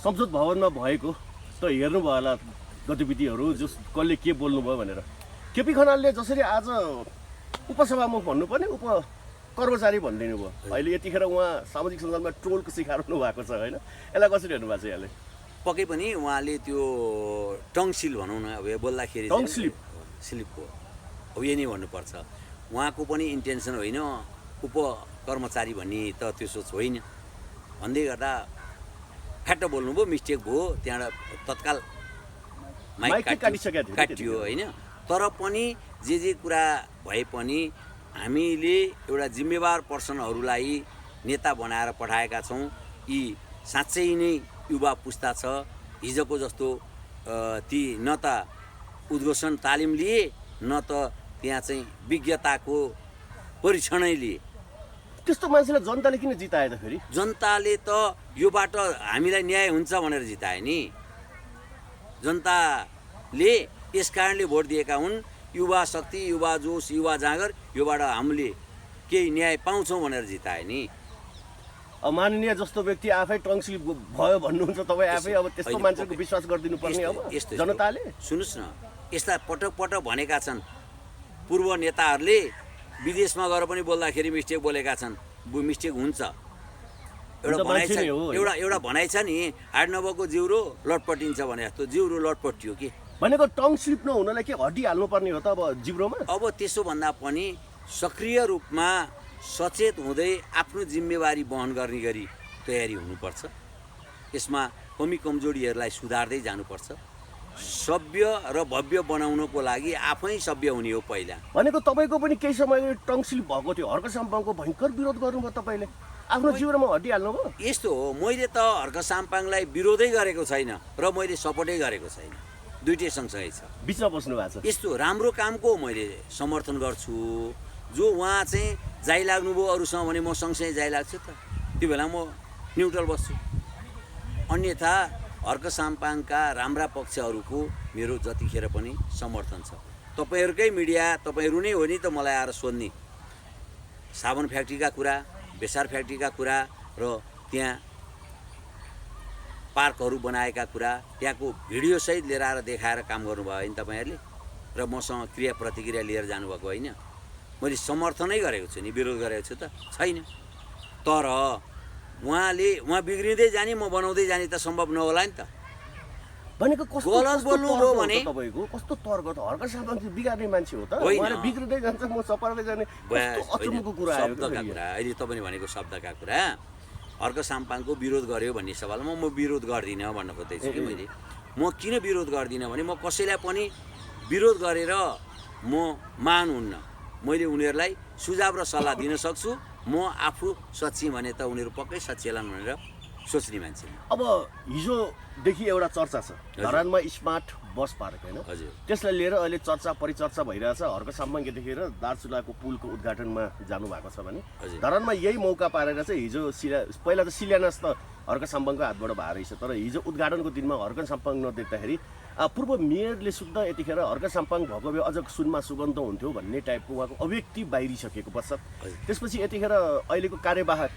संसद भवनमा भएको त हेर्नुभयो होला गतिविधिहरू, कसले के बोल्नुभयो भनेर। केपी खनालले जसरी आज उपसभामुख भन्नुपर्ने उप कर्मचारी भनिदिनु भयो, अहिले यतिखेर उहाँ सामाजिक सञ्जालमा ट्रोलको शिकार हुनु भएको छ होइन, यसलाई कसरी हेर्नु भएको छ यहाँले? पक्कै पनि उहाँले त्यो टङसिल भनौँ न, अब बोल्दाखेरि टङ स्लिपको अब यही नै भन्नुपर्छ। उहाँको पनि इन्टेन्सन होइन उपकर्मचारी भन्ने त त्यो सोच होइन भन्दै गर्दा फ्याट्ट बोल्नुभयो, मिस्टेक भयो, त्यहाँबाट तत्काल माइक काटियो होइन। तर पनि जे कुरा भए पनि हामीले एउटा जिम्मेवार पर्सनहरूलाई नेता बनाएर पठाएका छौँ। यी साँच्चै नै युवा पुस्ता छ, हिजोको जस्तो ती न त उद्घोषण तालिम लिए न त त्यहाँ चाहिँ विज्ञताको परीक्षणै लिए। त्यस्तो मान्छेलाई जनताले किन जिताए त फेरि? जनताले त यो बाटो हामीलाई न्याय हुन्छ भनेर जिताए नि। जनताले यस कारणले भोट दिएका हुन्, युवा शक्ति, युवा जोस, युवा जाँगर, योबाट हामीले केही न्याय पाउँछौँ भनेर जिताए नि। माननीय जस्तो व्यक्ति आफै टङसिल भयो भन्नुहुन्छ तपाईँ आफै, अब त्यस्तो मान्छेको विश्वास गरिदिनु पर्ने अब जनताले? सुन्नुहोस् न, यस्ता पटक पटक भनेका छन् पूर्व नेताहरूले, विदेशमा गएर पनि बोल्दाखेरि मिस्टेक बोलेका छन्, मिस्टेक हुन्छ। एउटा भनाइ छ नि, हाड नभएको जिउरो लटपटिन्छ भने जस्तो जिउरो लटपटियो कि भनेको टङ स्लिप नहुनलाई के हड्डी हाल्नुपर्ने हो त अब जिब्रोमा? अब त्यसो भन्दा पनि सक्रिय रूपमा सचेत हुँदै आफ्नो जिम्मेवारी वहन गर्ने गरी तयारी हुनुपर्छ। यसमा कमी कमजोरीहरूलाई सुधार्दै जानुपर्छ। सभ्य र भव्य बनाउनको लागि आफै सभ्य हुने हो पहिला। भनेको तपाईँको पनि केही समय टङ स्लिप भएको थियो, हर्क साम्पाङको भयङ्कर विरोध गर्नुभयो तपाईँले, आफ्नो जिब्रोमा हड्डी हाल्नुभयो। यस्तो हो, मैले त हर्क साम्पाङलाई विरोधै गरेको छैन र मैले सपोर्टै गरेको छैन, दुइटै सँगसँगै छ, बिचमा बस्नु भएको छ। यस्तो राम्रो कामको मैले समर्थन गर्छु। जो उहाँ चाहिँ जाइ लाग्नुभयो अरूसँग भने म सँगसँगै जाइ लाग्छु त, त्यो बेला म न्युट्रल बस्छु। अन्यथा हर्क साम्पाङका राम्रा पक्षहरूको मेरो जतिखेर पनि समर्थन छ। तपाईँहरूकै मिडिया, तपाईँहरू नै हो नि त मलाई आएर सोध्ने साबुन फ्याक्ट्रीका कुरा, बेसार फ्याक्ट्रीका कुरा र त्यहाँ पार्कहरू बनाएका कुरा, त्यहाँको भिडियोसहित लिएर आएर देखाएर काम गर्नुभयो होइन तपाईँहरूले, र मसँग क्रिया प्रतिक्रिया लिएर जानुभएको होइन। मैले समर्थनै गरेको छु नि, विरोध गरेको छु त छैन। तर उहाँ बिग्रिँदै जाने, म बनाउँदै जाने त सम्भव नहोला नि त। भनेको कस्तो गलत बोल्नुभयो भने तपाईँको कस्तो तर्क त? हर्क साम्पाङ चाहिँ बिगार्ने मान्छे हो त, उहाँले बिग्रिँदै जान्छ, म सपार्दै जाने, कस्तो अचम्मको कुरा आयो। शब्दका कुरा अहिले तपाईँले भनेको शब्दका कुरा, हर्क साम्पाङको विरोध गर्यो भन्ने सवालमा म विरोध गर्दिनँ भन्न खोज्दैछु कि मैले। म किन विरोध गर्दिनँ भने म कसैलाई पनि विरोध गरेर म मान्नुहुन्न। मैले उनीहरूलाई सुझाव र सल्लाह दिन सक्छु। म आफू सच्ची भने त उनीहरू पक्कै सच्चिएलान् भनेर सोच्ने मान्छे। अब हिजोदेखि एउटा चर्चा छ धरानमा स्मार्ट बस पार्क होइन, त्यसलाई लिएर अहिले चर्चा परिचर्चा भइरहेछ। हर्क साम्पाङ यतिखेर दार्चुलाको पुलको उद्घाटनमा जानुभएको छ भने धरानमा यही मौका पारेर चाहिँ हिजो पहिला त शिलान्यास त हर्क साम्पाङको हातबाट भएको रहेछ, तर हिजो उद्घाटनको दिनमा हर्क साम्पाङ नदेख्दाखेरि पूर्व मेयरले सुत्दा यतिखेर हर्क साम्पाङ भएको भए अझ सुनमा सुगन्ध हुन्थ्यो भन्ने टाइपको उहाँको अभिव्यक्ति बाहिरिसकेको पश्चात त्यसपछि यतिखेर अहिलेको कार्यवाहक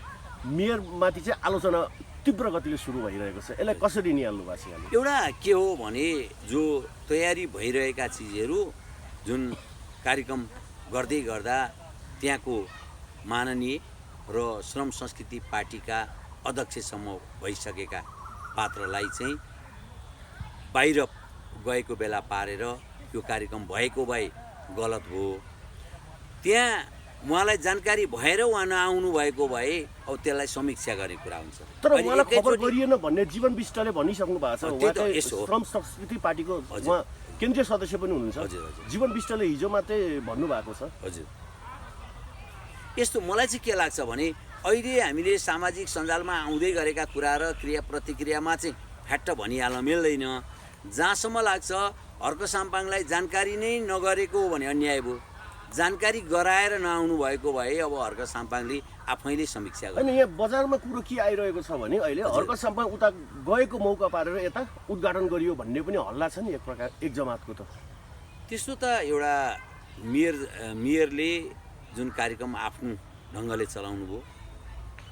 मेयरमाथि चाहिँ आलोचना तीव्र गतिले सुरु भइरहेको छ। यसलाई कसरी निहाल्नु भएको छ यहाँले? एउटा के हो भने जो तयारी भइरहेका चिजहरू, जुन कार्यक्रम गर्दै गर्दा त्यहाँको माननीय र श्रम संस्कृति पार्टीका अध्यक्षसम्म भइसकेका पात्रलाई चाहिँ बाहिर गएको बेला पारेर यो कार्यक्रम भएको भए गलत हो। त्यहाँ उहाँलाई जानकारी भएर उहाँ नआउनु भएको भए अब त्यसलाई समीक्षा गर्ने कुरा हुन्छ। तर उहाँलाई खबर गरिएन भन्ने जीवन विष्टले भनिसक्नु भएको छ। श्रम संस्कृति पार्टीको उहाँ केन्द्रीय सदस्य पनि हुनुहुन्छ। जीवन विष्टले हिजो मात्रै भन्नुभएको छ। हजुर, यस्तो मलाई चाहिँ के लाग्छ भने अहिले हामीले सामाजिक सञ्जालमा आउँदै गरेका कुरा र क्रिया प्रतिक्रियामा चाहिँ फ्याट्ट भनिहाल्न मिल्दैन। जहाँसम्म लाग्छ हर्क साम्पाङलाई जानकारी नै नगरेको भने अन्याय भयो। जानकारी गराएर नआउनु भएको भए अब हर्क साम्पाङले आफैले समीक्षा गर्छ। अनि यहाँ बजारमा कुरो के आइरहेको छ भने अहिले हर्क साम्पाङ उता गएको मौका पारेर यता उद्घाटन गरियो भन्ने पनि हल्ला छ नि एक प्रकार एक जमातको। त त्यस्तो त एउटा मेयरले जुन कार्यक्रम आफ्नो ढङ्गले चलाउनु भयो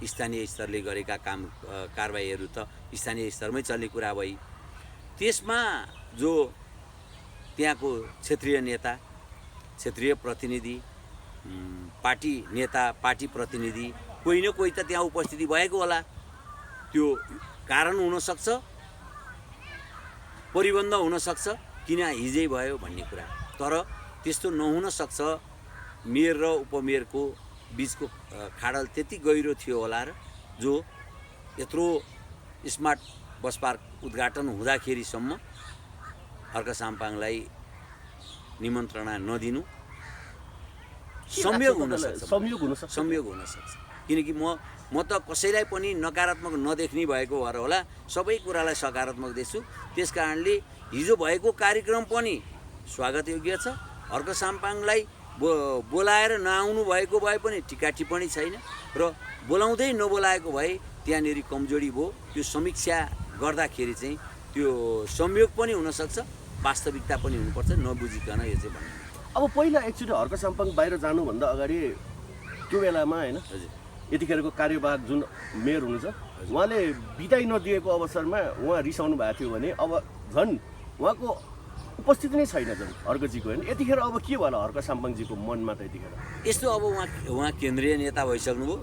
स्थानीय स्तरले गरेका काम कारबाहीहरू त स्थानीय स्तरमै चल्ने कुरा भई त्यसमा जो त्यहाँको क्षेत्रीय नेता क्षेत्रीय प्रतिनिधि पार्टी नेता पार्टी प्रतिनिधि कोही न कोही त त्यहाँ उपस्थिति भएको होला त्यो कारण हुनसक्छ परिबन्ध हुनसक्छ किन हिजै भयो भन्ने कुरा तर त्यस्तो नहुन सक्छ मेयर र उपमेयरको बिचको खाडल त्यति गहिरो थियो होला र जो यत्रो स्मार्ट बस पार्क उद्घाटन हुँदाखेरिसम्म अर्का साम्पाङलाई निमन्त्रणा नदिनु संयोग हुन सक्छ किनकि म त कसैलाई पनि नकारात्मक नदेख्ने भएको भएर होला सबै कुरालाई सकारात्मक देख्छु त्यसकारणले हिजो भएको कार्यक्रम पनि स्वागतयोग्य छ अर्का साम्पाङलाई बोलाएर नआउनु भएको भए पनि टिका टिप्पणी छैन र बोलाउँदै नबोलाएको भए त्यहाँनिर कमजोरी भयो त्यो समीक्षा गर्दाखेरि चाहिँ त्यो संयोग पनि हुनसक्छ वास्तविकता पनि हुनुपर्छ नबुझिकन यो चाहिँ भन्नु अब पहिला एकचोटि हर्क साम्पाङ बाहिर जानुभन्दा अगाडि त्यो बेलामा होइन यतिखेरको कार्यवाहक जुन मेयर हुनुहुन्छ उहाँले बिदाई नदिएको अवसरमा उहाँ रिसाउनु भएको थियो भने अब झन् उहाँको उपस्थिति नै छैन झन् हर्कजीको होइन यतिखेर अब के भयो होला हर्क साम्पाङजीको मनमा त यतिखेर यस्तो अब उहाँ केन्द्रीय नेता भइसक्नुभयो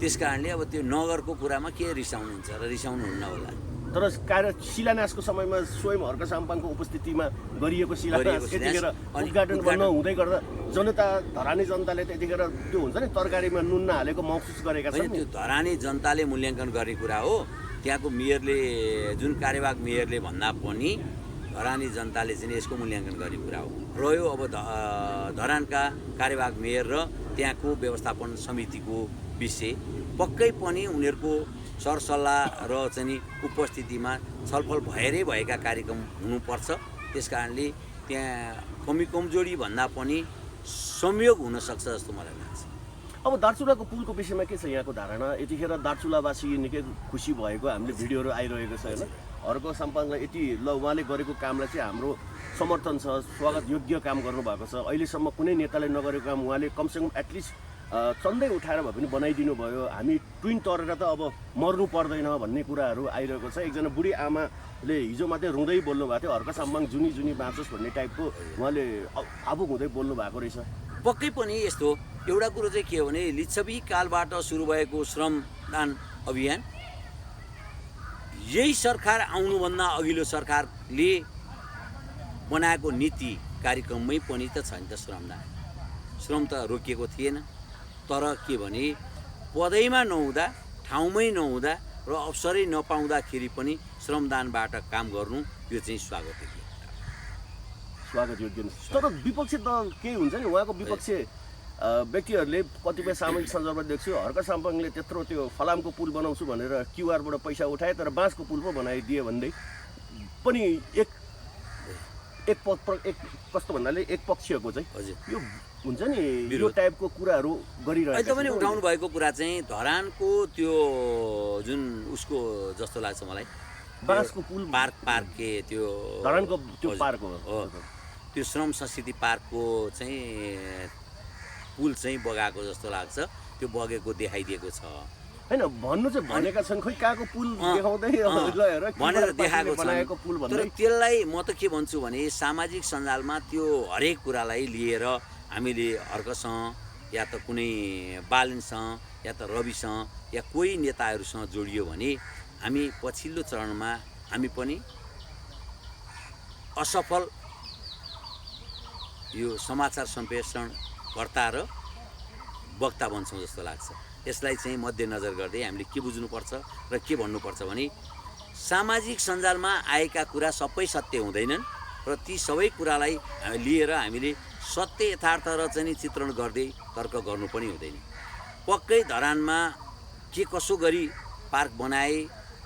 त्यस कारणले अब त्यो नगरको कुरामा के रिसाउनुहुन्छ र रिसाउनुहुन्न होला तर शिलान्यासको समयमा स्वयं हर्क साम्पाङको उपस्थितिमा गरिएको शिलान्यास यतिखेर उद्घाटन गर्न हुँदै गर्दा जनता धरानी जनताले त यतिखेर त्यो हुन्छ नि तरकारीमा नुन नहालेको महसुस गरेका छन् त्यो धरानी जनताले मूल्याङ्कन गर्ने कुरा हो त्यहाँको मेयरले जुन कार्यवाहक मेयरले भन्दा पनि धरानी जनताले चाहिँ यसको मूल्याङ्कन गर्ने कुरा हो रह्यो अब धरानका कार्यवाहक मेयर र त्यहाँको व्यवस्थापन समितिको विषय पक्कै पनि उनीहरूको सरसल्लाह र चाहिँ उपस्थितिमा छलफल भएरै भएका कार्यक्रम हुनुपर्छ त्यस कारणले त्यहाँ कमजोरी भन्दा पनि संयोग हुनसक्छ जस्तो मलाई लाग्छ अब दार्चुलाको पुलको विषयमा के छ यहाँको धारणा यतिखेर दार्चुलावासी निकै खुसी भएको हामीले भिडियोहरू आइरहेको छ होइन हर्क साम्पाङलाई यति उहाँले गरेको कामलाई चाहिँ हाम्रो समर्थन छ स्वागत योग्य काम गर्नुभएको छ अहिलेसम्म कुनै नेताले नगरेको काम उहाँले कमसेकम एटलिस्ट चन्दै उठाएर भए पनि बनाइदिनु भयो हामी ट्विन तरेर त अब मर्नु पर्दैन भन्ने कुराहरू आइरहेको छ एकजना बुढी आमाले हिजो मात्रै रुँदै बोल्नु भएको थियो हर्क साम्पाङ जुनी जुनी बाँचोस् भन्ने टाइपको उहाँले भावुक हुँदै बोल्नु भएको रहेछ पक्कै पनि यस्तो एउटा कुरो चाहिँ के हो भने लिच्छवी कालबाट सुरु भएको श्रमदान अभियान यही सरकार आउनुभन्दा अघिल्लो सरकारले बनाएको नीति कार्यक्रममै पनि त छ नि त श्रम त रोकिएको थिएन तर के भने पदैमा नहुँदा ठाउँमै नहुँदा र अवसरै नपाउँदाखेरि पनि श्रमदानबाट काम गर्नु यो चाहिँ स्वागत योग्य तर विपक्षी दल केही हुन्छ नि उहाँको विपक्षी व्यक्तिहरूले कतिपय सामाजिक सञ्जालमा देख्छु हर्क साम्पाङले त्यत्रो त्यो फलामको पुल बनाउँछु भनेर क्युआरबाट पैसा उठाए तर बाँसको पुल पो बनाइदिए भन्दै पनि एक कस्तो भन्नाले एक पक्षीयको चाहिँ यो हुन्छ नि यो टाइपको कुराहरू गरिरहेको अहिले पनि उठाउनु भएको कुरा चाहिँ धरानको त्यो जुन उसको जस्तो लाग्छ मलाई बाँसको पुल पार्क के त्यो धरानको त्यो पार्क हो त्यो श्रम संस्कृति पार्कको चाहिँ पुल चाहिँ बगाएको जस्तो लाग्छ त्यो बगेको देखाइदिएको छ हैन भन्नु चाहिँ भनेका छन् खोइ कहाँको पुल देखाउँदै भनेर देखाएको छ तर त्यसलाई म त के भन्छु भने सामाजिक सञ्जालमा त्यो हरेक कुरालाई लिएर हामीले हर्कसँग या त कुनै बालनसँग या त रविसँग या कोही नेताहरूसँग जोडियो भने हामी पछिल्लो चरणमा हामी पनि असफल यो समाचार सम्प्रेषणकर्ता र वक्ता बन्छौँ जस्तो लाग्छ यसलाई चाहिँ मध्यनजर गर्दै हामीले के बुझ्नुपर्छ र के भन्नुपर्छ भने सामाजिक सञ्जालमा आएका कुरा सबै सत्य हुँदैनन् र ती सबै कुरालाई लिएर हामीले सत्य यथार्थ र चाहिँ चित्रण गर्दै तर्क गर्नु पनि हुँदैन पक्कै धरानमा के कसो गरी पार्क बनाए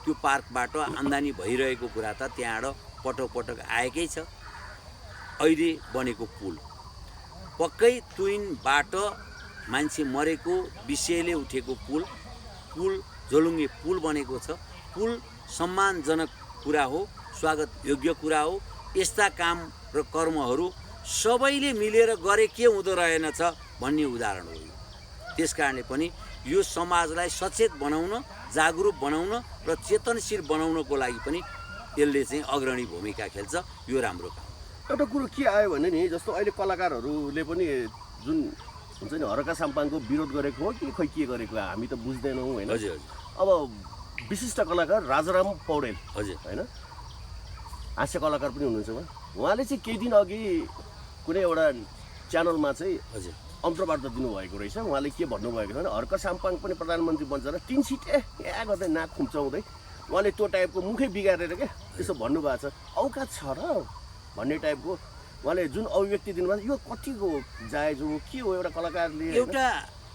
त्यो पार्कबाट आम्दानी भइरहेको कुरा त त्यहाँबाट पटक आएकै छ अहिले बनेको पुल पक्कै तुइनबाट मान्छे मरेको विषयले उठेको पुल झोलुङ्गे पुल बनेको छ पुल सम्मानजनक कुरा हो स्वागत योग्य कुरा हो यस्ता काम र कर्महरू सबैले मिलेर गरे के हुँदो रहेनछ भन्ने उदाहरण हो त्यस कारणले पनि यो समाजलाई सचेत बनाउन, जागरुक बनाउन र चेतनशील बनाउनको लागि पनि यसले चाहिँ अग्रणी भूमिका खेल्छ। यो राम्रो काम। एउटा कुरो के आयो भने नि, जस्तो अहिले कलाकारहरूले पनि जुन हुन्छ नि हरका साम्पाङको विरोध गरेको हो कि खै के गरेको हामी त बुझ्दैनौँ होइन। हजुर अब विशिष्ट कलाकार राजाराम पौडेल हजुर होइन, हास्य कलाकार पनि हुनुहुन्छ उहाँले चाहिँ केही दिन अघि कुनै एउटा च्यानलमा चाहिँ हजुर अन्तर्वार्ता दिनुभएको रहेछ। उहाँले के भन्नुभएको छ भने हर्क साम्पाङ पनि प्रधानमन्त्री बन्छ र 3 सिट यहाँ गर्दै नाक खुम्चाउँदै उहाँले त्यो टाइपको मुखै बिगारेर क्या त्यसो भन्नुभएको छ। औकात छ र भन्ने टाइपको उहाँले जुन अभिव्यक्ति दिनुभएको यो कतिको जायज हो के हो? एउटा कलाकारले एउटा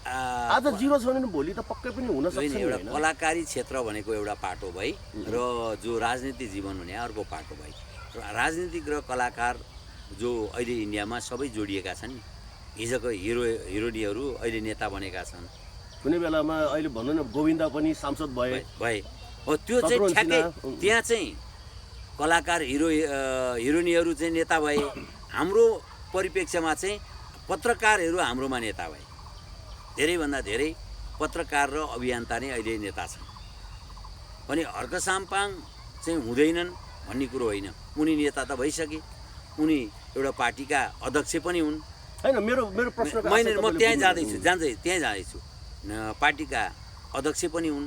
आज जिरो छ भने भोलि त पक्कै पनि हुन सक्छ नि। एउटा कलाकारी क्षेत्र भनेको एउटा पाटो भई र जो राजनीतिक जीवन भने अर्को पाटो भई। राजनीतिक र कलाकार जो अहिले इन्डियामा सबै जोडिएका छन् नि, हिजोको हिरोइनहरू अहिले नेता बनेका छन्। कुनै बेलामा अहिले भनौँ न गोविन्दा पनि सांसद भए हो, त्यो चाहिँ ठ्याक्कै त्यहाँ चाहिँ कलाकार हिरोइनहरू चाहिँ नेता भए। हाम्रो परिप्रेक्ष्यमा चाहिँ पत्रकारहरू हाम्रोमा नेता भए। धेरैभन्दा धेरै पत्रकार र अभियन्ता नै अहिले नेता छन्। अनि हर्क साम्पाङ चाहिँ हुँदैनन् भन्ने कुरो होइन। उनी नेता त भइसके, उनी एउटा पार्टीका अध्यक्ष पनि हुन्। हैन मेरो प्रश्नको म त्यहीँ जाँदैछु। पार्टीका अध्यक्ष पनि हुन्।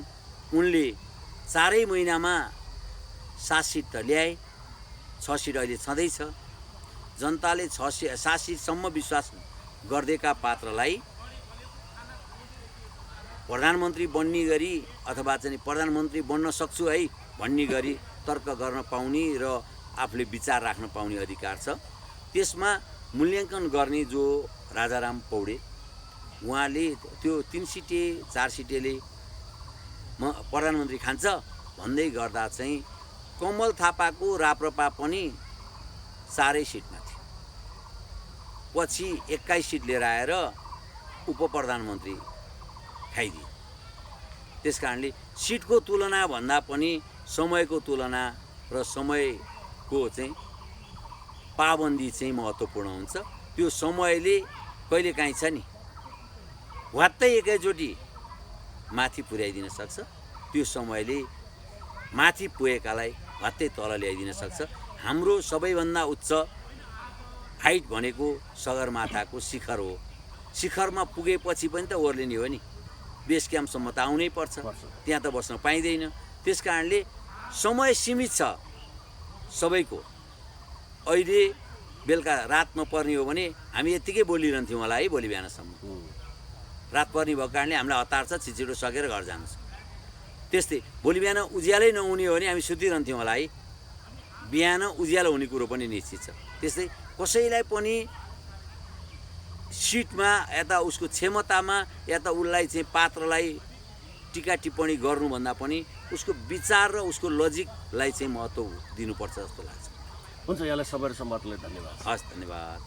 उनले 4 महिनामा 7 सिट त ल्याए, 6 सिट अहिले छँदैछ। जनताले 7 सिटसम्म विश्वास गर्देका पात्रलाई प्रधानमन्त्री बन्ने गरी अथवा चाहिँ प्रधानमन्त्री बन्न सक्छु है भन्ने गरी तर्क गर्न पाउने र आफूले विचार राख्न पाउने अधिकार छ। त्यसमा मूल्याङ्कन गर्ने जो राजाराम पौडेल उहाँले त्यो 3 सिटे 4 सिटेले प्रधानमन्त्री खान्छ भन्दै गर्दा चाहिँ कमल थापाको राप्रपा पनि 4 सिटमा थियो। पछि 21 सिट लिएर आएर उप प्रधानमन्त्री खाइदिए। त्यस कारणले सिटको तुलना भन्दा पनि समयको तुलना र समयको चाहिँ पाबन्दी चाहिँ महत्त्वपूर्ण हुन्छ। त्यो समयले कहिलेकाहीँ छ नि वात्तै एकैचोटि माथि पुर्याइदिन सक्छ। त्यो समयले माथि पुगेकालाई वात्तै तल ल्याइदिन सक्छ। हाम्रो सबैभन्दा उच्च हाइट भनेको सगरमाथाको शिखर हो। शिखरमा पुगेपछि पनि त ओर्लिने हो नि, बेस क्याम्पसम्म त आउनै पर्छ, त्यहाँ त बस्न पाइँदैन। त्यस कारणले समय सीमित छ सबैको। अहिले बेलुका रातमा पर्ने हो भने हामी यत्तिकै बोलिरहन्थ्यौँ होला है भोलि बिहानसम्म। रात पर्ने भएको कारणले हामीलाई हतार छ, छिटो सकेर घर जानु छ। त्यस्तै भोलि बिहान उज्यालै नहुने हो भने हामी सुतिरहन्थ्यौँ होला है। बिहान उज्यालो हुने कुरो पनि निश्चित छ। त्यस्तै कसैलाई पनि सिटमा या त उसको क्षमतामा या त उसलाई चाहिँ पात्रलाई टिका टिप्पणी गर्नुभन्दा पनि उसको विचार र उसको लजिकलाई चाहिँ महत्त्व दिनुपर्छ जस्तो लाग्छ। हुन्छ, यहाँलाई समय र सम्वादलाई धन्यवाद। हस्, धन्यवाद।